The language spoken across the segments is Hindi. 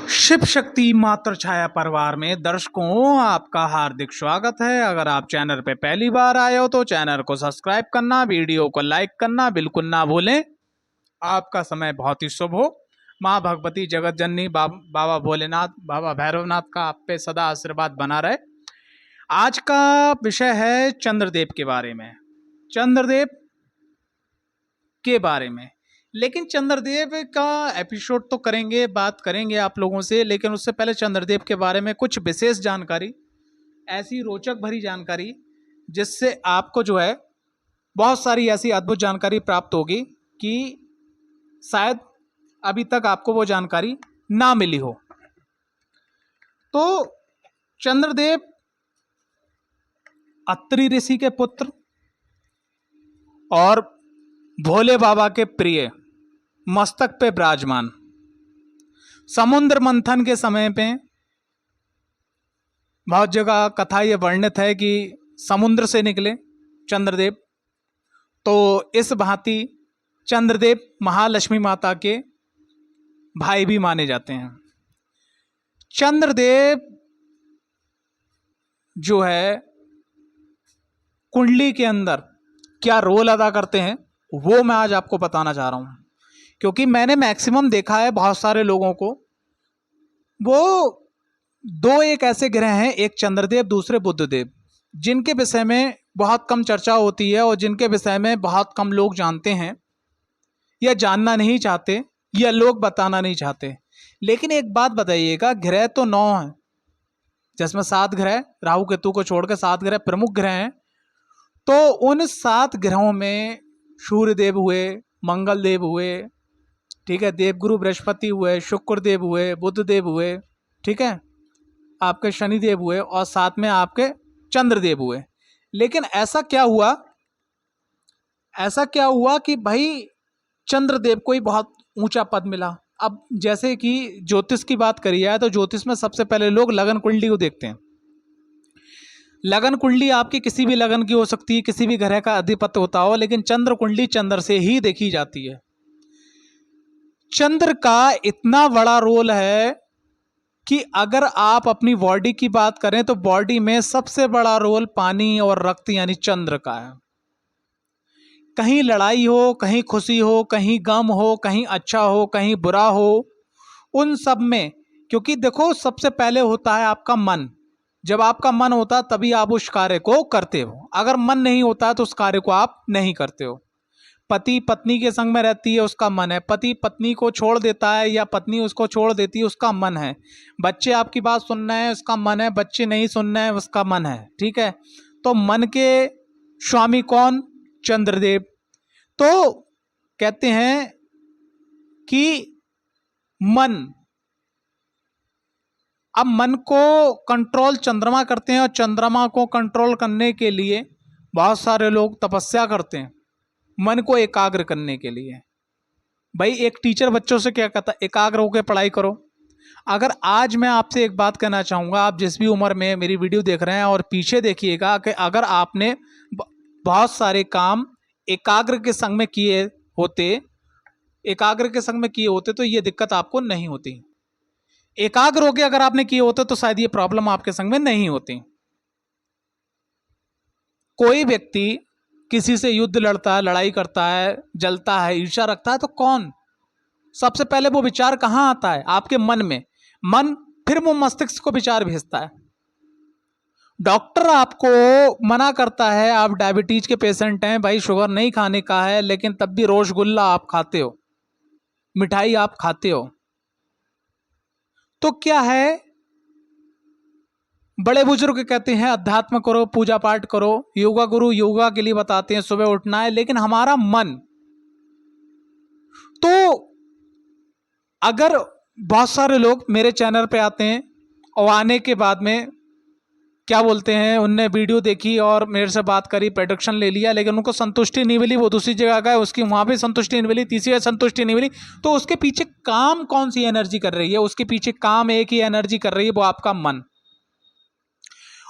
शिव शक्ति मात्र छाया परिवार में दर्शकों आपका हार्दिक स्वागत है। अगर आप चैनल पे पहली बार आए हो तो चैनल को सब्सक्राइब करना, वीडियो को लाइक करना बिल्कुल ना भूलें। आपका समय बहुत ही शुभ हो। माँ भगवती जगत जननी बाबा भोलेनाथ, बाबा भैरवनाथ का आप पे सदा आशीर्वाद बना रहे। आज का विषय है चंद्रदेव के बारे में। चंद्रदेव के बारे में, लेकिन चंद्रदेव का एपिसोड तो करेंगे, बात करेंगे आप लोगों से, लेकिन उससे पहले चंद्रदेव के बारे में कुछ विशेष जानकारी, ऐसी रोचक भरी जानकारी जिससे आपको जो है बहुत सारी ऐसी अद्भुत जानकारी प्राप्त होगी कि शायद अभी तक आपको वो जानकारी ना मिली हो। तो चंद्रदेव अत्रि ऋषि के पुत्र और भोले बाबा के प्रिय, मस्तक पे विराजमान। समुद्र मंथन के समय पे बहुत जगह कथा ये वर्णित है कि समुद्र से निकले चंद्रदेव, तो इस भांति चंद्रदेव महालक्ष्मी माता के भाई भी माने जाते हैं। चंद्रदेव जो है कुंडली के अंदर क्या रोल अदा करते हैं वो मैं आज आपको बताना चाह रहा हूं, क्योंकि मैंने मैक्सिमम देखा है बहुत सारे लोगों को, वो दो एक ऐसे ग्रह हैं, एक चंद्रदेव दूसरे बुधदेव, जिनके विषय में बहुत कम चर्चा होती है और जिनके विषय में बहुत कम लोग जानते हैं या जानना नहीं चाहते या लोग बताना नहीं चाहते। लेकिन एक बात बताइएगा, ग्रह तो 9 हैं, जिसमें 7 ग्रह, राहु केतु को छोड़कर 7 ग्रह प्रमुख ग्रह हैं। तो उन 7 ग्रहों में सूर्य देव हुए, मंगल देव हुए, ठीक है, देवगुरु बृहस्पति हुए, शुक्र देव हुए, बुध देव हुए, ठीक है, आपके शनि देव हुए और साथ में आपके चंद्र देव हुए। लेकिन ऐसा क्या हुआ कि भाई चंद्रदेव को ही बहुत ऊंचा पद मिला। अब जैसे कि ज्योतिष की बात करी जाए तो ज्योतिष में सबसे पहले लोग लगन कुंडली को देखते हैं। लगन कुंडली आपकी किसी भी लगन की हो सकती है, किसी भी ग्रह का अधिपत्य होता हो, लेकिन चंद्र कुंडली चंद्र से ही देखी जाती है। चंद्र का इतना बड़ा रोल है कि अगर आप अपनी बॉडी की बात करें तो बॉडी में सबसे बड़ा रोल पानी और रक्त यानी चंद्र का है। कहीं लड़ाई हो, कहीं खुशी हो, कहीं गम हो, कहीं अच्छा हो, कहीं बुरा हो, उन सब में, क्योंकि देखो सबसे पहले होता है आपका मन। जब आपका मन होता है तभी आप उस कार्य को करते हो, अगर मन नहीं होता तो उस कार्य को आप नहीं करते हो। पति पत्नी के संग में रहती है, उसका मन है। पति पत्नी को छोड़ देता है या पत्नी उसको छोड़ देती है, उसका मन है। बच्चे आपकी बात सुनना है, उसका मन है। बच्चे नहीं सुनना है, उसका मन है। ठीक है, तो मन के स्वामी कौन? चंद्रदेव। तो कहते हैं कि मन, अब मन को कंट्रोल चंद्रमा करते हैं और चंद्रमा को कंट्रोल करने के लिए बहुत सारे लोग तपस्या करते हैं, मन को एकाग्र करने के लिए। भाई एक टीचर बच्चों से क्या कहता है? एकाग्र होकर पढ़ाई करो। अगर आज मैं आपसे एक बात कहना चाहूँगा, आप जिस भी उम्र में मेरी वीडियो देख रहे हैं और पीछे देखिएगा कि अगर आपने बहुत सारे काम एकाग्र के संग में किए होते तो ये दिक्कत आपको नहीं होती। एकाग्र होकर अगर आपने किए होते तो शायद ये प्रॉब्लम आपके संग में नहीं होती। कोई व्यक्ति किसी से युद्ध लड़ता है, लड़ाई करता है, जलता है, ईर्ष्या रखता है, तो कौन सबसे पहले वो विचार कहां आता है? आपके मन में। मन फिर वो मस्तिष्क को विचार भेजता है। डॉक्टर आपको मना करता है, आप डायबिटीज के पेशेंट हैं, भाई शुगर नहीं खाने का है, लेकिन तब भी रसगुल्ला आप खाते हो, मिठाई आप खाते हो। तो क्या है, बड़े बुजुर्ग कहते हैं अध्यात्म करो, पूजा पाठ करो, योगा गुरु योगा के लिए बताते हैं सुबह उठना है, लेकिन हमारा मन, तो अगर बहुत सारे लोग मेरे चैनल पे आते हैं और आने के बाद में क्या बोलते हैं, उनने वीडियो देखी और मेरे से बात करी, प्रोडक्शन ले लिया, लेकिन उनको संतुष्टि नहीं मिली, वो दूसरी जगह गए, उसकी वहां भी संतुष्टि नहीं मिली, तीसरी जगह संतुष्टि नहीं मिली, तो उसके पीछे काम कौन सी एनर्जी कर रही है? उसके पीछे काम एक ही एनर्जी कर रही है, वो आपका मन।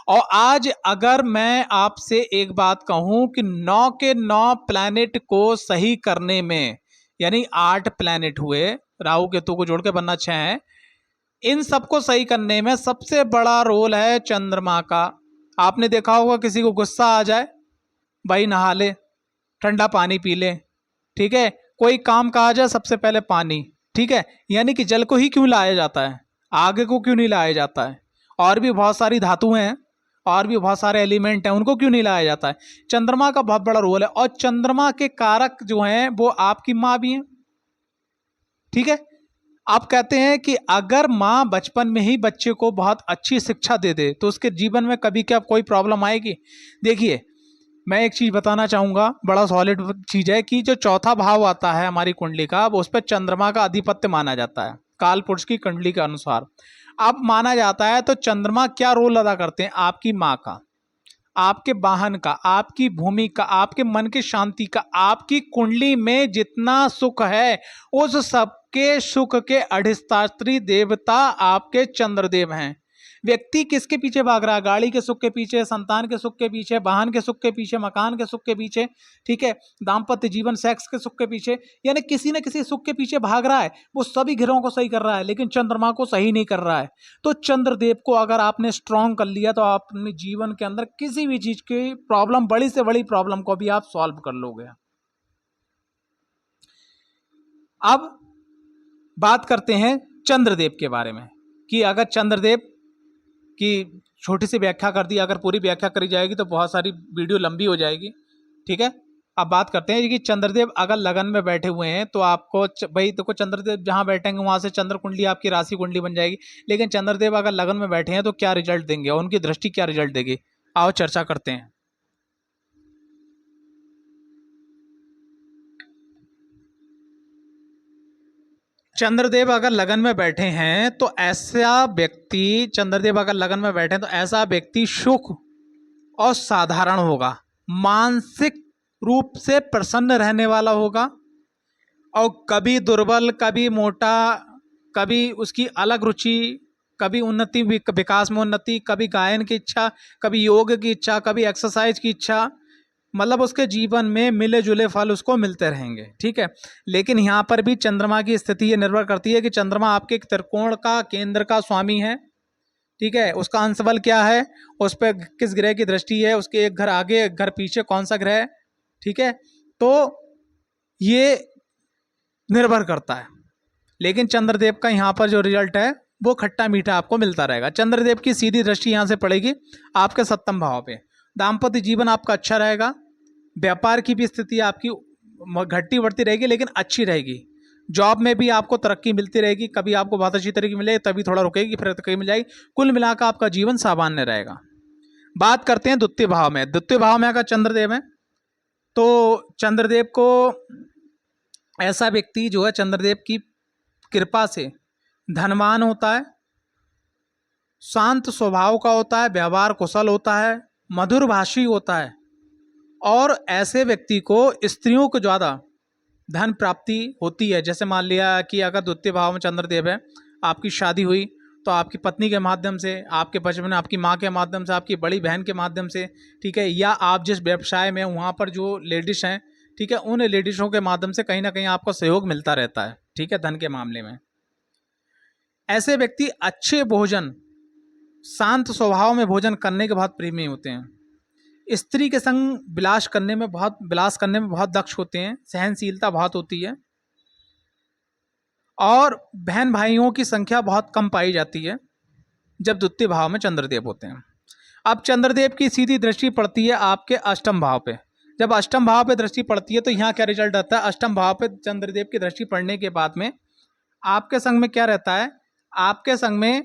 और आज अगर मैं आपसे एक बात कहूं कि 9 के 9 प्लैनेट को सही करने में, यानी 8 प्लैनेट हुए, राहु केतु को जोड़ के बनना 6 है, इन सबको सही करने में सबसे बड़ा रोल है चंद्रमा का। आपने देखा होगा किसी को गुस्सा आ जाए, भाई नहा ले, ठंडा पानी पी ले, ठीक है, कोई काम कहा जाए सबसे पहले पानी, ठीक है, यानी कि जल को ही क्यों लाया जाता है, आग को क्यों नहीं लाया जाता है, और भी बहुत सारी धातुएं हैं और भी बहुत सारे एलिमेंट हैं, उनको क्यों नहीं लाया जाता है। चंद्रमा का बहुत बड़ा रोल है, और चंद्रमा के कारक जो हैं वो आपकी माँ भी हैं, ठीक है। आप कहते हैं कि अगर माँ बचपन में ही बच्चे को बहुत अच्छी शिक्षा दे दे तो उसके जीवन में कभी क्या कोई प्रॉब्लम आएगी। देखिए, मैं एक चीज बताना चाहूंगा, बड़ा सॉलिड चीज है कि जो चौथा भाव आता है हमारी कुंडली का, अब उस पर चंद्रमा का अधिपत्य माना जाता है काल पुरुष की कुंडली के अनुसार। अब माना जाता है तो चंद्रमा क्या रोल अदा करते हैं, आपकी माँ का, आपके वाहन का, आपकी भूमि का, आपके मन की शांति का। आपकी कुंडली में जितना सुख है उस सबके सुख के अधिष्ठात्री देवता आपके चंद्रदेव हैं। व्यक्ति किसके पीछे भाग रहा है, गाड़ी के सुख के पीछे, संतान के सुख के पीछे, वाहन के सुख के पीछे, मकान के सुख के पीछे, ठीक है, दाम्पत्य जीवन सेक्स के सुख के पीछे, यानी किसी न किसी सुख के पीछे भाग रहा है। वो सभी ग्रहों को सही कर रहा है लेकिन चंद्रमा को सही नहीं कर रहा है। तो चंद्रदेव को अगर आपने स्ट्रांग कर लिया तो आप अपने जीवन के अंदर किसी भी चीज की प्रॉब्लम, बड़ी से बड़ी प्रॉब्लम को भी आप सॉल्व कर लोगे। अब बात करते हैं चंद्रदेव के बारे में कि अगर चंद्रदेव की छोटी सी व्याख्या कर दी, अगर पूरी व्याख्या करी जाएगी तो बहुत सारी वीडियो लंबी हो जाएगी, ठीक है। अब बात करते हैं कि चंद्रदेव अगर लगन में बैठे हुए हैं तो आपको भाई देखो, चंद्रदेव जहां बैठेंगे वहां से चंद्र कुंडली आपकी राशि कुंडली बन जाएगी। लेकिन चंद्रदेव अगर लगन में बैठे हैं तो क्या रिजल्ट देंगे और उनकी दृष्टि क्या रिजल्ट देगी, आओ चर्चा करते हैं। चंद्रदेव अगर लगन में बैठे हैं तो ऐसा व्यक्ति, चंद्रदेव अगर लगन में बैठे हैं तो ऐसा व्यक्ति सुख और साधारण होगा, मानसिक रूप से प्रसन्न रहने वाला होगा, और कभी दुर्बल, कभी मोटा, कभी उसकी अलग रुचि, कभी उन्नति विकास में उन्नति, कभी गायन की इच्छा, कभी योग की इच्छा, कभी एक्सरसाइज की इच्छा, मतलब उसके जीवन में मिले जुले फल उसको मिलते रहेंगे, ठीक है। लेकिन यहाँ पर भी चंद्रमा की स्थिति ये निर्भर करती है कि चंद्रमा आपके एक त्रिकोण का केंद्र का स्वामी है, ठीक है, उसका अंश बल क्या है, उस पर किस ग्रह की दृष्टि है, उसके एक घर आगे एक घर पीछे कौन सा ग्रह है, ठीक है, तो ये निर्भर करता है। लेकिन चंद्रदेव का यहाँ पर जो रिजल्ट है वो खट्टा मीठा आपको मिलता रहेगा। चंद्रदेव की सीधी दृष्टि यहाँ से पड़ेगी आपके सप्तम भाव पे। दाम्पत्य जीवन आपका अच्छा रहेगा, व्यापार की भी स्थिति आपकी घटती बढ़ती रहेगी लेकिन अच्छी रहेगी। जॉब में भी आपको तरक्की मिलती रहेगी, कभी आपको बहुत अच्छी तरक्की मिलेगी, तभी थोड़ा रुकेगी, फिर तरक्की मिल जाएगी। कुल मिलाकर आपका जीवन सामान्य रहेगा। बात करते हैं द्वितीय भाव में। द्वितीय भाव में अगर चंद्रदेव है तो चंद्रदेव को, ऐसा व्यक्ति जो है चंद्रदेव की कृपा से धनवान होता है, शांत स्वभाव का होता है, व्यवहार कुशल होता है, मधुर भाषी होता है, और ऐसे व्यक्ति को स्त्रियों को ज़्यादा धन प्राप्ति होती है। जैसे मान लिया कि अगर द्वितीय भाव में चंद्रदेव है, आपकी शादी हुई तो आपकी पत्नी के माध्यम से, आपके बचपन में आपकी माँ के माध्यम से, आपकी बड़ी बहन के माध्यम से, ठीक है, या आप जिस व्यवसाय में वहाँ पर जो लेडीज हैं, ठीक है, उन लेडीज़ों के माध्यम से कहीं ना कहीं आपको सहयोग मिलता रहता है, ठीक है, धन के मामले में। ऐसे व्यक्ति अच्छे भोजन, शांत स्वभाव में भोजन करने के बहुत प्रेमी होते हैं, स्त्री के संग विलास करने में बहुत दक्ष होते हैं, सहनशीलता बहुत होती है, और बहन भाइयों की संख्या बहुत कम पाई जाती है जब द्वितीय भाव में चंद्रदेव होते हैं। अब चंद्रदेव की सीधी दृष्टि पड़ती है आपके अष्टम भाव पे। जब अष्टम भाव पे दृष्टि पड़ती है तो यहाँ क्या रिजल्ट आता है, अष्टम भाव पे चंद्रदेव की दृष्टि पड़ने के बाद में आपके संग में क्या रहता है, आपके संग में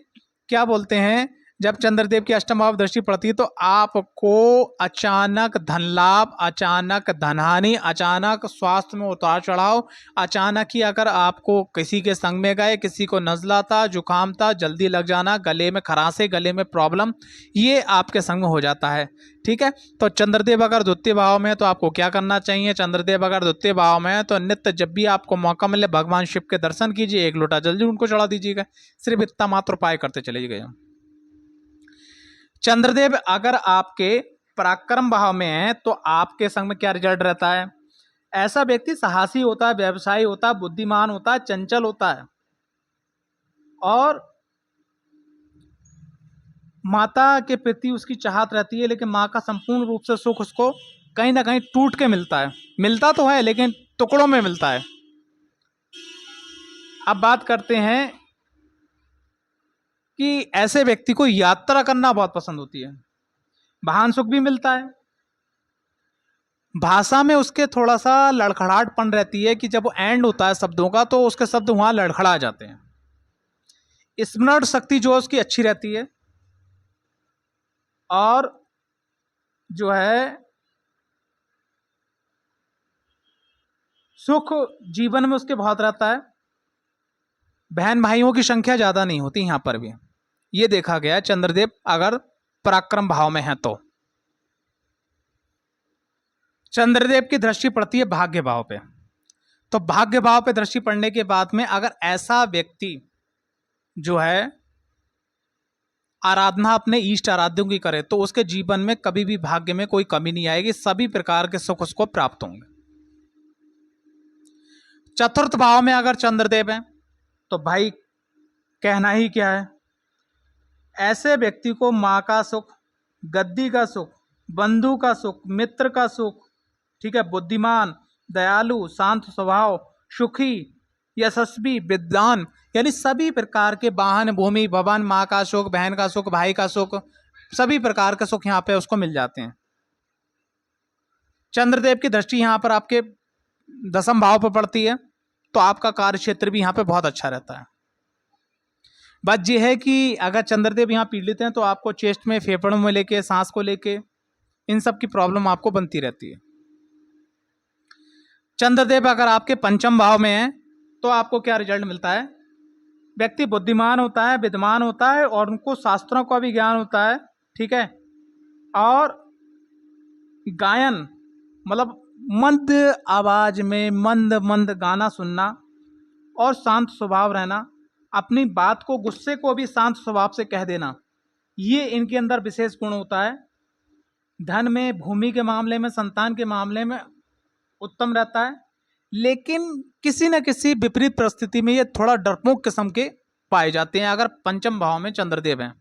क्या बोलते हैं, जब चंद्रदेव की अष्टम भाव दृष्टि पड़ती है तो आपको अचानक धन लाभ, अचानक धनहानि, अचानक स्वास्थ्य में उतार चढ़ाव, अचानक ही अगर आपको किसी के संग में गए, किसी को नज़ला था, जुकाम था, जल्दी लग जाना, गले में खराशे, गले में प्रॉब्लम, ये आपके संग में हो जाता है, ठीक है। तो चंद्रदेव अगर द्वितीय भाव में है तो आपको क्या करना चाहिए, चंद्रदेव अगर द्वितीय भाव में है तो नित्य जब भी आपको मौका मिले भगवान शिव के दर्शन कीजिए, एक लोटा जल्दी उनको चढ़ा दीजिएगा, सिर्फ इतना मात्र उपाय करते चले गए। चंद्रदेव अगर आपके पराक्रम भाव में है तो आपके संग में क्या रिजल्ट रहता है, ऐसा व्यक्ति साहसी होता है, व्यवसायी होता है, बुद्धिमान होता है, चंचल होता है, और माता के प्रति उसकी चाहत रहती है, लेकिन माँ का संपूर्ण रूप से सुख उसको कहीं ना कहीं टूट के मिलता है। मिलता तो है लेकिन टुकड़ों में मिलता है। अब बात करते हैं कि ऐसे व्यक्ति को यात्रा करना बहुत पसंद होती है, वाहन सुख भी मिलता है। भाषा में उसके थोड़ा सा लड़खड़ाहटपन रहती है कि जब वो एंड होता है शब्दों का तो उसके शब्द वहां लड़खड़ा जाते हैं। स्मरण शक्ति जो है उसकी अच्छी रहती है, और जो है सुख जीवन में उसके बहुत रहता है। बहन भाइयों की संख्या ज्यादा नहीं होती यहां पर भी, ये देखा गया है चंद्रदेव अगर पराक्रम भाव में है तो। चंद्रदेव की दृष्टि पड़ती है भाग्य भाव पे, तो भाग्य भाव पे दृष्टि पड़ने के बाद में अगर ऐसा व्यक्ति जो है आराधना अपने इष्ट आराध्यों की करे तो उसके जीवन में कभी भी भाग्य में कोई कमी नहीं आएगी, सभी प्रकार के सुख उसको प्राप्त होंगे। चतुर्थ भाव में अगर चंद्रदेव है तो भाई कहना ही क्या है। ऐसे व्यक्ति को माँ का सुख, गद्दी का सुख, बंधु का सुख, मित्र का सुख, ठीक है, बुद्धिमान, दयालु, शांत स्वभाव, सुखी, यशस्वी, विद्वान, यानी सभी प्रकार के वाहन, भूमि, भवन, माँ का सुख, बहन का सुख, भाई का सुख, सभी प्रकार के सुख यहाँ पे उसको मिल जाते हैं। चंद्रदेव की दृष्टि यहाँ पर आपके 10वें भाव पर पड़ती है तो आपका कार्य क्षेत्र भी यहाँ पे बहुत अच्छा रहता है। बात यह है कि अगर चंद्रदेव यहाँ पीड़ित हैं तो आपको चेस्ट में, फेफड़ों में लेके, सांस को लेके, इन सब की प्रॉब्लम आपको बनती रहती है। चंद्रदेव अगर आपके 5वें भाव में है तो आपको क्या रिजल्ट मिलता है। व्यक्ति बुद्धिमान होता है, विद्वान होता है, और उनको शास्त्रों का भी ज्ञान होता है, ठीक है, और गायन मतलब मंद आवाज में मंद मंद गाना सुनना, और शांत स्वभाव रहना, अपनी बात को, गुस्से को भी शांत स्वभाव से कह देना, ये इनके अंदर विशेष गुण होता है। धन में, भूमि के मामले में, संतान के मामले में उत्तम रहता है, लेकिन किसी न किसी विपरीत परिस्थिति में ये थोड़ा डरपोक किस्म के पाए जाते हैं अगर 5वें भाव में चंद्रदेव हैं।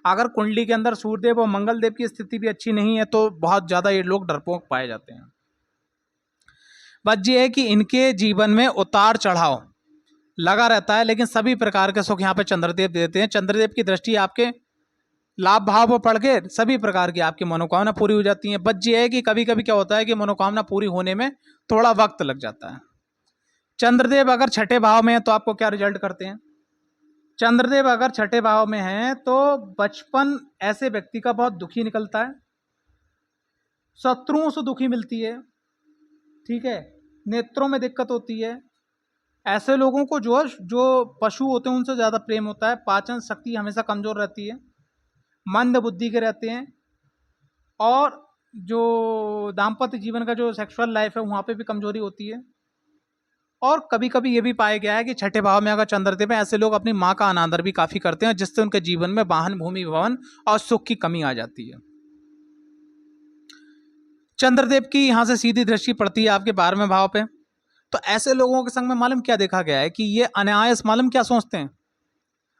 अगर कुंडली के अंदर सूर्यदेव और मंगल देव की स्थिति भी अच्छी नहीं है तो बहुत ज्यादा ये लोग डरपोक पाए जाते हैं। बात यह है कि इनके जीवन में उतार चढ़ाव लगा रहता है, लेकिन सभी प्रकार के सुख यहाँ पे चंद्रदेव देते हैं। चंद्रदेव की दृष्टि आपके लाभ भाव पर पड़ के सभी प्रकार की आपकी मनोकामना पूरी हो जाती है। बस ये है कि कभी कभी क्या होता है कि मनोकामना पूरी होने में थोड़ा वक्त लग जाता है। चंद्रदेव अगर 6ठे भाव में है तो आपको क्या रिजल्ट करते हैं। चंद्रदेव अगर 6ठे भाव में है तो बचपन ऐसे व्यक्ति का बहुत दुखी निकलता है, शत्रुओं से दुखी मिलती है, ठीक है, नेत्रों में दिक्कत होती है। ऐसे लोगों को जो पशु होते हैं उनसे ज्यादा प्रेम होता है। पाचन शक्ति हमेशा कमजोर रहती है, मंद बुद्धि के रहते हैं, और जो दाम्पत्य जीवन का जो सेक्सुअल लाइफ है वहां पे भी कमजोरी होती है। और कभी कभी ये भी पाया गया है कि 6ठे भाव में अगर चंद्रदेव है ऐसे लोग अपनी माँ का अनादर भी काफी करते हैं, जिससे उनके जीवन में वाहन, भूमि, भवन और सुख की कमी आ जाती है। चंद्रदेव की यहां से सीधी दृष्टि पड़ती है आपके 12वें भाव पे, तो ऐसे लोगों के संग में मालूम क्या देखा गया है कि ये अनायास मालूम क्या सोचते हैं,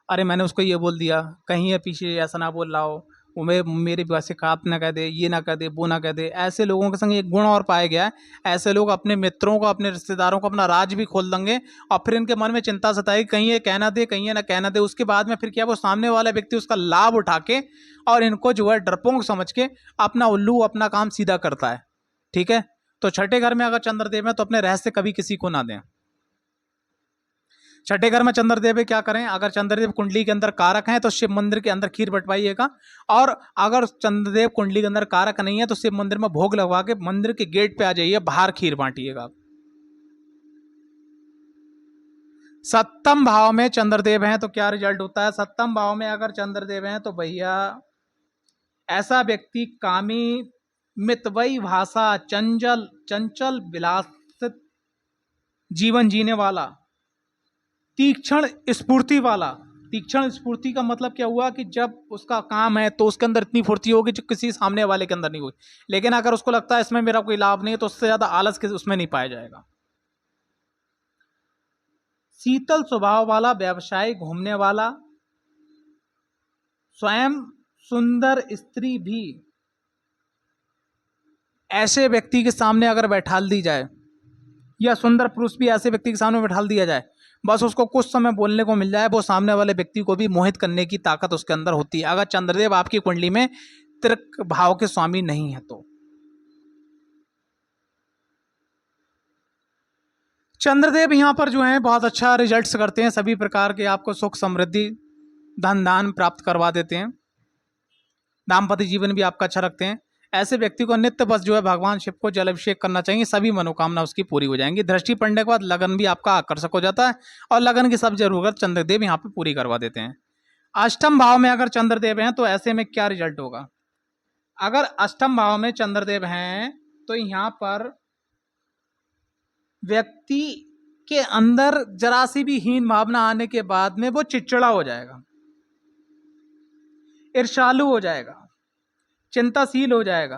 अरे मैंने उसको ये बोल दिया, कहीं ये पीछे ऐसा ना बोल रहा हो, वो मेरे पास से खाप ना कह दे, ये ना कह दे, वो ना कह दे। ऐसे लोगों के संग एक गुण और पाया गया है, ऐसे लोग अपने मित्रों को, अपने रिश्तेदारों को अपना राज भी खोल देंगे, और फिर इनके मन में चिंता सताएगी कहीं ये कहना दे, कहीं ये ना कहना दे। उसके बाद में फिर क्या, वो सामने वाला व्यक्ति उसका लाभ उठा के और इनको जो है डरपोक समझ के अपना उल्लू, अपना काम सीधा करता है, ठीक है। तो 6ठे घर में अगर चंद्रदेव है तो अपने रहस्य कभी किसी को ना दें। 6ठे घर में चंद्रदेव है क्या करें, अगर चंद्रदेव कुंडली के अंदर कारक हैं तो शिव मंदिर के अंदर खीर बंटवाइएगा, और अगर चंद्रदेव कुंडली के अंदर कारक नहीं है तो शिव मंदिर में भोग लगवा के मंदिर के गेट पे आ जाइए, बाहर खीर बांटिएगा। 7वें भाव में चंद्रदेव हैं तो क्या रिजल्ट होता है। 7वें भाव में अगर चंद्रदेव हैं तो भैया ऐसा व्यक्ति कामी, मितवई भाषा, चंचल चंचल विलासित जीवन जीने वाला, तीक्ष्ण स्फूर्ति वाला। तीक्ष्ण स्फूर्ति का मतलब क्या हुआ कि जब उसका काम है तो उसके अंदर इतनी फुर्ती होगी जो किसी सामने वाले के अंदर नहीं होगी, लेकिन अगर उसको लगता है इसमें मेरा कोई लाभ नहीं है तो उससे ज्यादा आलस उसमें नहीं पाया जाएगा। शीतल स्वभाव वाला, व्यवसायी, घूमने वाला, स्वयं सुंदर स्त्री भी ऐसे व्यक्ति के सामने अगर बैठाल दी जाए, या सुंदर पुरुष भी ऐसे व्यक्ति के सामने बैठाल दिया जाए, बस उसको कुछ समय बोलने को मिल जाए, वो सामने वाले व्यक्ति को भी मोहित करने की ताकत उसके अंदर होती है, अगर चंद्रदेव आपकी कुंडली में तिर्क भाव के स्वामी नहीं है तो। चंद्रदेव यहाँ पर जो है बहुत अच्छा रिजल्ट्स करते हैं, सभी प्रकार के आपको सुख समृद्धि धन दान प्राप्त करवा देते हैं, दाम्पत्य जीवन भी आपका अच्छा रखते हैं। ऐसे व्यक्ति को नित्य बस जो है भगवान शिव को जल अभिषेक करना चाहिए, सभी मनोकामना उसकी पूरी हो जाएंगी। दृष्टि पड़ने के बाद लगन भी आपका आकर्षक हो जाता है और लगन की सब जरूरत चंद्रदेव यहाँ पे पूरी करवा देते हैं। अष्टम भाव में अगर चंद्रदेव हैं तो ऐसे में क्या रिजल्ट होगा? अगर अष्टम भाव में चंद्रदेव हैं तो यहाँ पर व्यक्ति के अंदर जरा सी भी हीन भावना आने के बाद में वो चिड़चिड़ा हो जाएगा, ईर्ष्यालु हो जाएगा, चिंताशील हो जाएगा,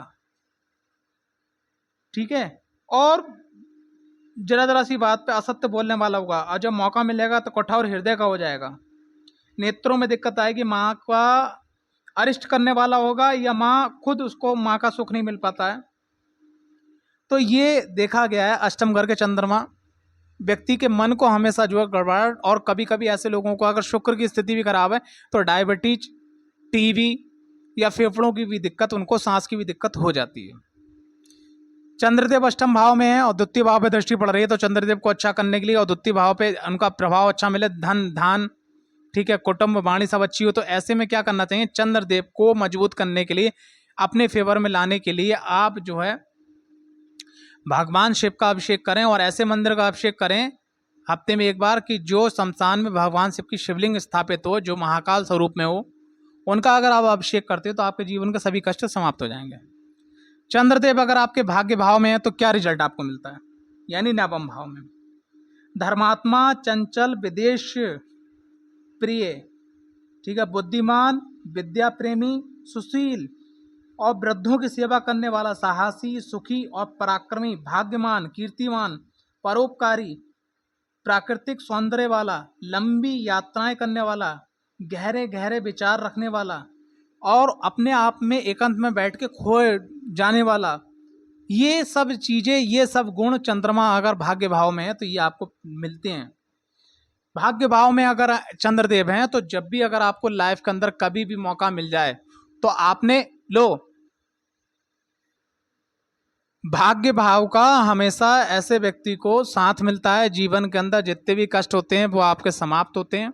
ठीक है, और जरा जरा सी बात पे असत्य बोलने वाला होगा, और जब मौका मिलेगा तो कठोर हृदय का हो जाएगा। नेत्रों में दिक्कत आएगी, माँ का अरिष्ट करने वाला होगा, या माँ खुद उसको माँ का सुख नहीं मिल पाता है। तो ये देखा गया है अष्टम घर के चंद्रमा व्यक्ति के मन को हमेशा जो है गड़बड़, और कभी कभी ऐसे लोगों को अगर शुक्र की स्थिति भी खराब है तो डायबिटीज, टीबी या फेफड़ों की भी दिक्कत, उनको सांस की भी दिक्कत हो जाती है। चंद्रदेव अष्टम भाव में है और द्वितीय भाव पे दृष्टि पड़ रही है, तो चंद्रदेव को अच्छा करने के लिए और द्वितीय भाव पे उनका प्रभाव अच्छा मिले, धन धान, ठीक है, कुटुंब वाणी सब अच्छी हो, तो ऐसे में क्या करना चाहिए? चंद्रदेव को मजबूत करने के लिए, अपने फेवर में लाने के लिए आप जो है भगवान शिव का अभिषेक करें, और ऐसे मंदिर का अभिषेक करें हफ्ते में एक बार कि जो शमशान में भगवान शिव की शिवलिंग स्थापित हो, जो महाकाल स्वरूप में हो, उनका अगर आप अभिषेक करते हो तो आपके जीवन के सभी कष्ट समाप्त हो जाएंगे। चंद्रदेव अगर आपके भाग्य भाव में है तो क्या रिजल्ट आपको मिलता है? यानी नवम भाव में धर्मात्मा, चंचल, विदेश प्रिय, ठीक है, बुद्धिमान, विद्या प्रेमी, सुशील और वृद्धों की सेवा करने वाला, साहसी, सुखी और पराक्रमी, भाग्यमान, कीर्तिमान, परोपकारी, प्राकृतिक सौंदर्य वाला, लंबी यात्राएं करने वाला, गहरे गहरे विचार रखने वाला और अपने आप में एकांत में बैठ के खोए जाने वाला, ये सब चीजें, ये सब गुण चंद्रमा अगर भाग्य भाव में है तो ये आपको मिलते हैं। भाग्य भाव में अगर चंद्रदेव हैं तो जब भी अगर आपको लाइफ के अंदर कभी भी मौका मिल जाए तो आपने लो, भाग्य भाव का हमेशा ऐसे व्यक्ति को साथ मिलता है, जीवन के अंदर जितने भी कष्ट होते हैं वो आपके समाप्त होते हैं।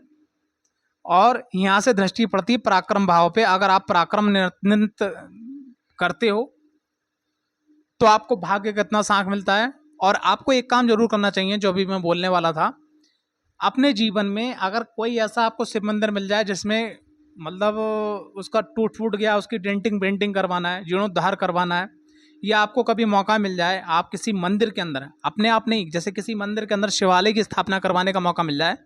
और यहाँ से दृष्टि पड़ती है पराक्रम भाव पे, अगर आप पराक्रम नित्य करते हो तो आपको भाग्य कितना साथ मिलता है। और आपको एक काम जरूर करना चाहिए, जो भी मैं बोलने वाला था, अपने जीवन में अगर कोई ऐसा आपको शिव मंदिर मिल जाए जिसमें मतलब उसका टूट फूट गया, उसकी डेंटिंग पेंटिंग करवाना है, जीर्णोद्धार करवाना है, या आपको कभी मौका मिल जाए आप किसी मंदिर के अंदर, अपने आप नहीं, जैसे किसी मंदिर के अंदर शिवालय की स्थापना करवाने का मौका मिल जाए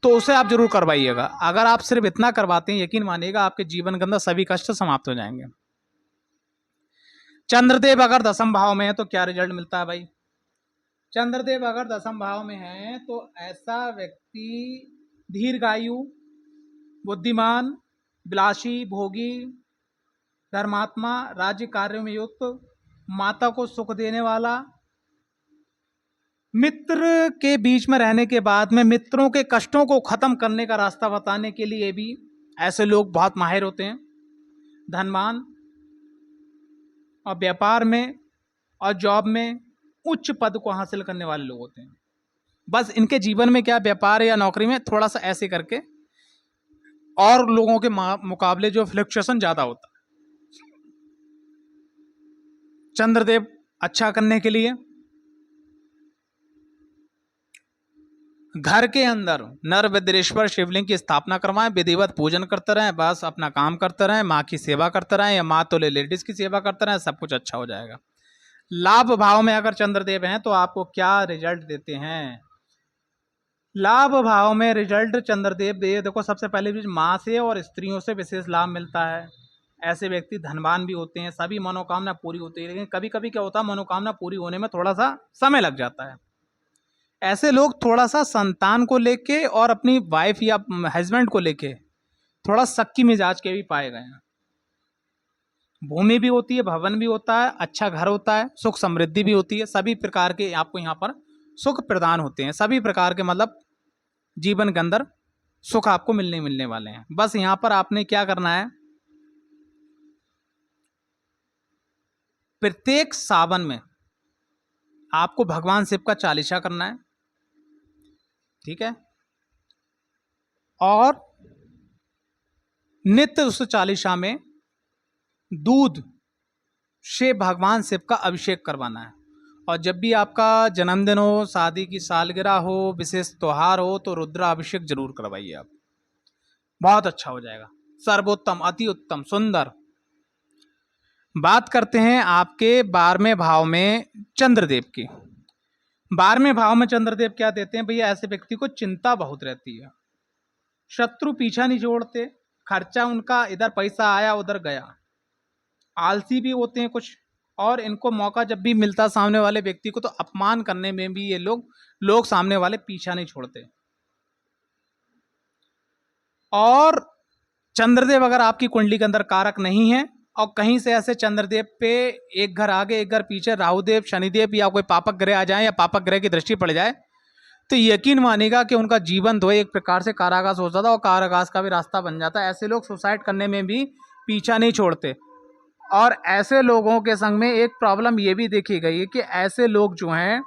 तो उसे आप जरूर करवाइएगा। अगर आप सिर्फ इतना करवाते हैं, यकीन मानिएगा आपके जीवन के अंदर सभी कष्ट समाप्त हो जाएंगे। चंद्रदेव अगर दसम भाव में है तो क्या रिजल्ट मिलता है भाई? चंद्रदेव अगर दसम भाव में है तो ऐसा व्यक्ति दीर्घायु, बुद्धिमान, विलासी, भोगी, धर्मात्मा, राज्य कार्यों में युक्त, माता को सुख देने वाला, मित्र के बीच में रहने के बाद में मित्रों के कष्टों को खत्म करने का रास्ता बताने के लिए भी ऐसे लोग बहुत माहिर होते हैं, धनवान और व्यापार में और जॉब में उच्च पद को हासिल करने वाले लोग होते हैं। बस इनके जीवन में क्या, व्यापार या नौकरी में थोड़ा सा ऐसे करके और लोगों के मुकाबले जो फ्लक्चुएशन ज्यादा होता है। चंद्रदेव अच्छा करने के लिए घर के अंदर नरभद्रेश्वर शिवलिंग की स्थापना करवाएं, विधिवत पूजन करते रहें, बस अपना काम करते रहें, माँ की सेवा करते रहें या माँ तो लेडीज की सेवा करते रहें, सब कुछ अच्छा हो जाएगा। लाभ भाव में अगर चंद्रदेव हैं तो आपको क्या रिजल्ट देते हैं? लाभ भाव में रिजल्ट चंद्रदेव दे, देखो सबसे पहले भी माँ से और स्त्रियों से विशेष लाभ मिलता है। ऐसे व्यक्ति धनवान भी होते हैं, सभी मनोकामना पूरी होती है, लेकिन कभी कभी क्या होता है, मनोकामना पूरी होने में थोड़ा सा समय लग जाता है। ऐसे लोग थोड़ा सा संतान को लेके और अपनी वाइफ या हस्बैंड को लेके थोड़ा शक्की मिजाज के भी पाए गए हैं। भूमि भी होती है, भवन भी होता है, अच्छा घर होता है, सुख समृद्धि भी होती है, सभी प्रकार के आपको यहाँ पर सुख प्रदान होते हैं, सभी प्रकार के मतलब जीवन के अंदर सुख आपको मिलने वाले हैं। बस यहाँ पर आपने क्या करना है, प्रत्येक सावन में आपको भगवान शिव का चालीसा करना है, ठीक है, और नित्य उस चालीसा में दूध से भगवान शिव का अभिषेक करवाना है। और जब भी आपका जन्मदिन हो, शादी की सालगिरह हो, विशेष त्योहार हो, तो रुद्राभिषेक जरूर करवाइए आप, बहुत अच्छा हो जाएगा, सर्वोत्तम, अति उत्तम, सुंदर। बात करते हैं आपके 12वें भाव में चंद्रदेव की। 12वें भाव में चंद्रदेव क्या देते हैं भैया, ऐसे व्यक्ति को चिंता बहुत रहती है, शत्रु पीछा नहीं छोड़ते, खर्चा उनका इधर पैसा आया उधर गया, आलसी भी होते हैं कुछ, और इनको मौका जब भी मिलता सामने वाले व्यक्ति को तो अपमान करने में भी ये लोग सामने वाले पीछा नहीं छोड़ते। और चंद्रदेव अगर आपकी कुंडली के अंदर कारक नहीं है और कहीं से ऐसे चंद्रदेव पे एक घर आगे एक घर पीछे राहुदेव, शनिदेव या कोई पापक ग्रह आ जाए या पापक ग्रह की दृष्टि पड़ जाए, तो यकीन मानेगा कि उनका जीवन तो एक प्रकार से कारागास हो जाता और कारागास का भी रास्ता बन जाता है। ऐसे लोग सुसाइड करने में भी पीछा नहीं छोड़ते। और ऐसे लोगों के संग में एक प्रॉब्लम ये भी देखी गई है कि ऐसे लोग जो हैं,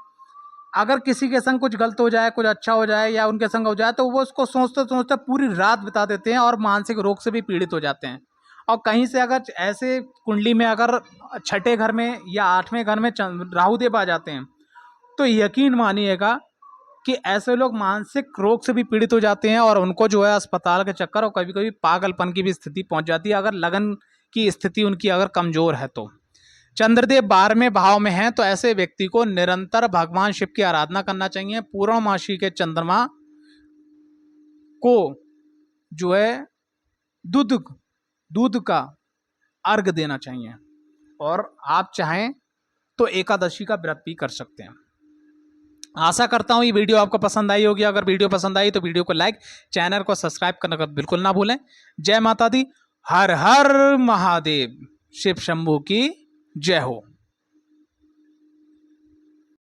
अगर किसी के संग कुछ गलत हो जाए, कुछ अच्छा हो जाए या उनके संग हो जाए, तो वो उसको सोचते सोचते पूरी रात बिता देते हैं और मानसिक रोग से भी पीड़ित हो जाते हैं। और कहीं से अगर ऐसे कुंडली में अगर 6ठे घर में या 8वें घर में राहुदेव आ जाते हैं, तो यकीन मानिएगा कि ऐसे लोग मानसिक रोग से भी पीड़ित हो जाते हैं और उनको जो है अस्पताल के चक्कर और कभी कभी पागलपन की भी स्थिति पहुंच जाती है, अगर लगन की स्थिति उनकी अगर कमजोर है तो। चंद्रदेव 12वें भाव में हैं, तो ऐसे व्यक्ति को निरंतर भगवान शिव की आराधना करना चाहिए। पूर्णमासी के चंद्रमा को जो है दूध का अर्घ देना चाहिए, और आप चाहें तो एकादशी का व्रत भी कर सकते हैं। आशा करता हूं ये वीडियो आपको पसंद आई होगी। अगर वीडियो पसंद आई तो वीडियो को लाइक, चैनल को सब्सक्राइब करना बिल्कुल ना भूलें। जय माता दी, हर हर महादेव, शिव शंभू की जय हो।